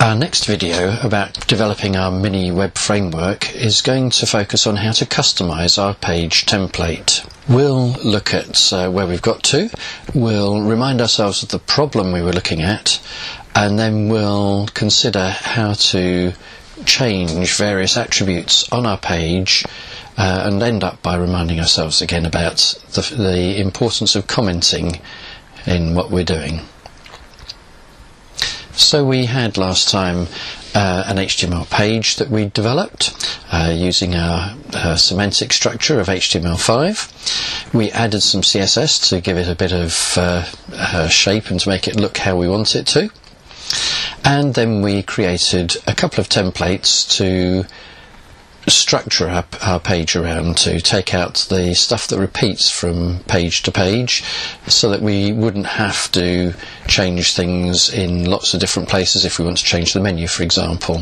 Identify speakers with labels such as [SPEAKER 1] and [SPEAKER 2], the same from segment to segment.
[SPEAKER 1] Our next video about developing our mini web framework is going to focus on how to customize our page template. We'll look at where we've got to, we'll remind ourselves of the problem we were looking at, and then we'll consider how to change various attributes on our page and end up by reminding ourselves again about the importance of commenting in what we're doing. So we had last time an HTML page that we developed using our semantic structure of HTML5. We added some CSS to give it a bit of shape and to make it look how we want it to. And then we created a couple of templates to structure our page around, to take out the stuff that repeats from page to page so that we wouldn't have to change things in lots of different places if we want to change the menu, for example.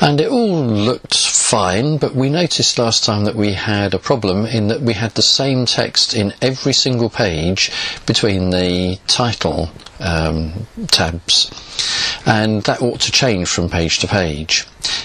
[SPEAKER 1] And it all looked fine, but we noticed last time that we had a problem in that we had the same text in every single page between the title tabs, and that ought to change from page to page.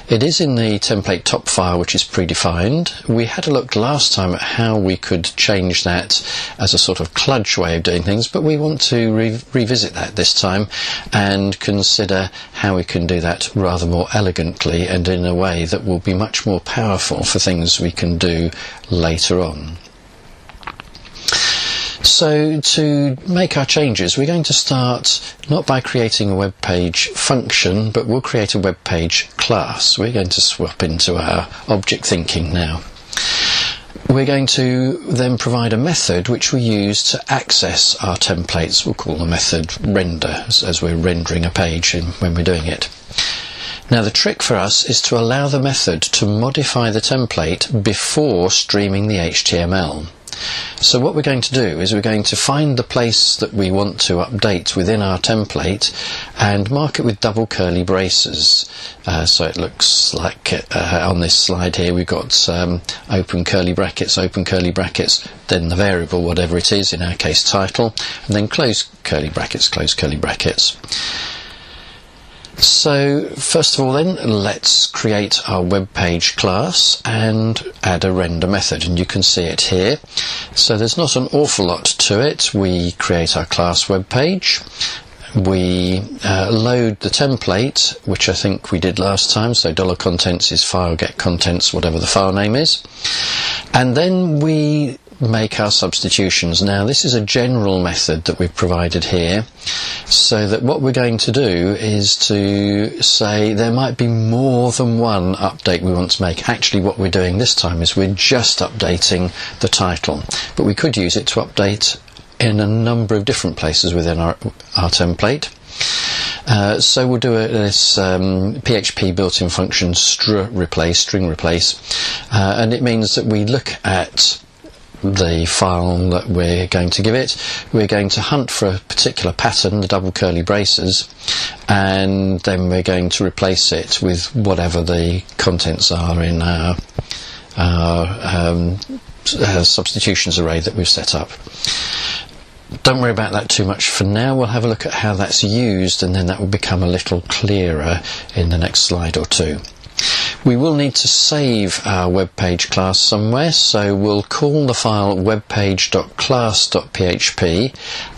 [SPEAKER 1] It is in the template top file, which is predefined. We had a look last time at how we could change that as a sort of kludge way of doing things, but we want to revisit that this time and consider how we can do that rather more elegantly and in a way that will be much more powerful for things we can do later on. So to make our changes, we're going to start not by creating a web page function, but we'll create a web page class. We're going to swap into our object thinking now. We're going to then provide a method which we use to access our templates. We'll call the method render as we're rendering a page when we're doing it. Now the trick for us is to allow the method to modify the template before streaming the HTML. So what we're going to do is we're going to find the place that we want to update within our template and mark it with double curly braces. So it looks like on this slide here we've got open curly brackets, then the variable, whatever it is, in our case title, and then close curly brackets, close curly brackets. So first of all then, let's create our web page class and add a render method, and you can see it here. So there's not an awful lot to it. We create our class web page, we load the template, which I think we did last time, so $contents is file get contents, whatever the file name is, and then we make our substitutions. Now this is a general method that we've provided here, so that what we're going to do is to say there might be more than one update we want to make. Actually what we're doing this time is we're just updating the title, but we could use it to update in a number of different places within our template. So we'll do this PHP built-in function string replace, and it means that we look at the file that we're going to give it, we're going to hunt for a particular pattern, the double curly braces, and then we're going to replace it with whatever the contents are in our substitutions array that we've set up. Don't worry about that too much for now. We'll have a look at how that's used, and then that will become a little clearer in the next slide or two. We will need to save our web page class somewhere, so we'll call the file webpage.class.php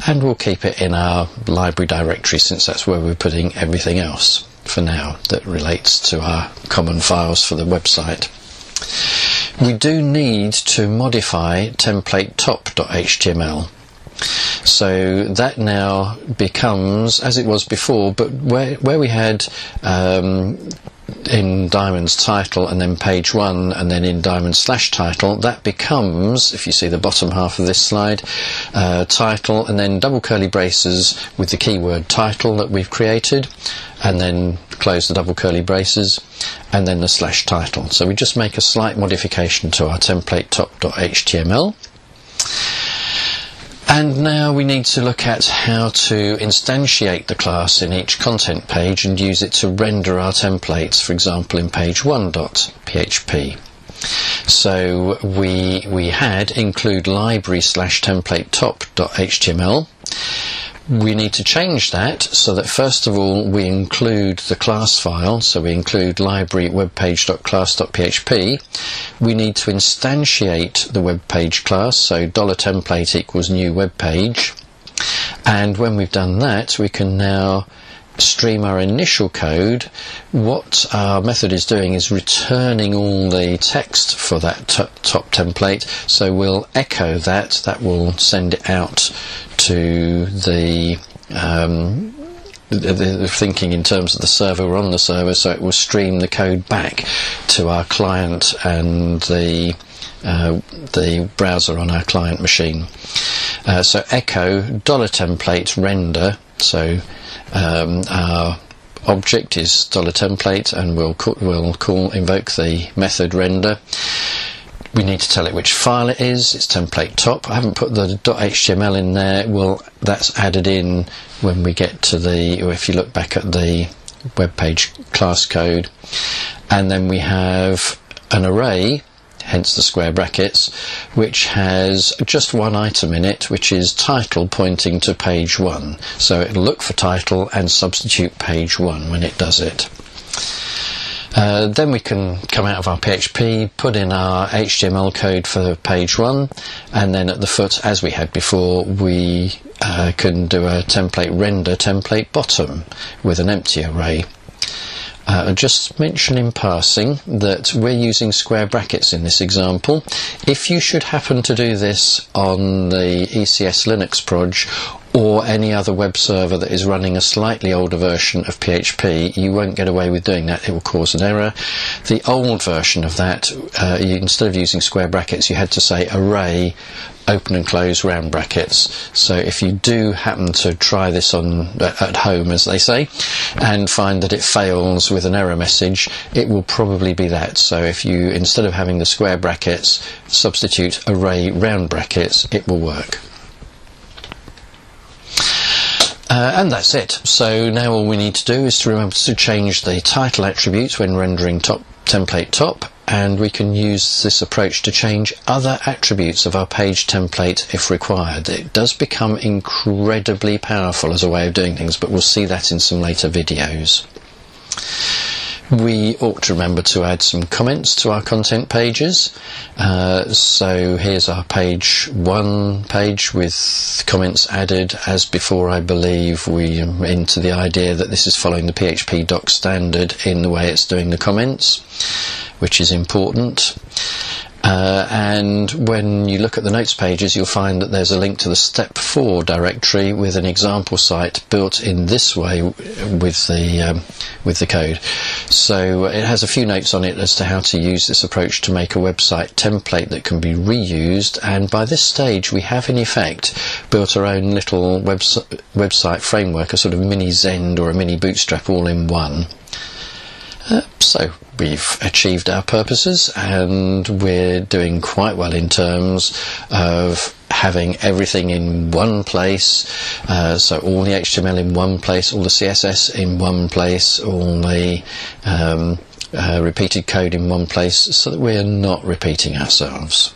[SPEAKER 1] and we'll keep it in our library directory, since that's where we're putting everything else for now that relates to our common files for the website. We do need to modify template top.html. So that now becomes as it was before, but where we had in Diamond's title and then page 1 and then in Diamond / title, that becomes, if you see the bottom half of this slide, title and then double curly braces with the keyword title that we've created, and then close the double curly braces and then the / title. So we just make a slight modification to our template top.html. And now we need to look at how to instantiate the class in each content page and use it to render our templates, for example in page 1.php. So we had include library /template top.html. We need to change that so that first of all we include the class file, so we include library webpage.class.php. We need to instantiate the web page class, so $template equals new web page. And when we've done that, we can now stream our initial code. What our method is doing is returning all the text for that top template, so we'll echo that. That will send it out to the thinking in terms of the server. We're on the server, so it will stream the code back to our client and the browser on our client machine. So echo $template render, so our object is $template, and we'll invoke the method render. We need to tell it which file it is. It's template top. I haven't put the .html in there. Well, that's added in when we get to if you look back at the web page class code. And then we have an array, hence the square brackets, which has just one item in it, which is title pointing to page 1. So it'll look for title and substitute page 1 when it does it. Then we can come out of our PHP, put in our HTML code for page 1, and then at the foot, as we had before, we can do a template render template bottom with an empty array. I'll just mention in passing that we're using square brackets in this example. If you should happen to do this on the ECS Linux proj or any other web server that is running a slightly older version of PHP, you won't get away with doing that. It will cause an error. The old version of that, instead of using square brackets, you had to say array open and close round brackets. So if you do happen to try this at home, as they say, and find that it fails with an error message, it will probably be that. So if you, instead of having the square brackets, substitute array round brackets, it will work. And that's it. So now all we need to do is to remember to change the title attributes when rendering template top, and we can use this approach to change other attributes of our page template if required. It does become incredibly powerful as a way of doing things, but we'll see that in some later videos. We ought to remember to add some comments to our content pages. So here's our page 1 page with comments added. As before, I believe we are into the idea that this is following the PHP doc standard in the way it's doing the comments, which is important. And when you look at the notes pages, you'll find that there's a link to the step 4 directory with an example site built in this way with the code. So it has a few notes on it as to how to use this approach to make a website template that can be reused, and by this stage we have in effect built our own little website framework, a sort of mini Zend or a mini Bootstrap all in one. So we've achieved our purposes, and we're doing quite well in terms of having everything in one place, so all the HTML in one place, all the CSS in one place, all the repeated code in one place, so that we're not repeating ourselves.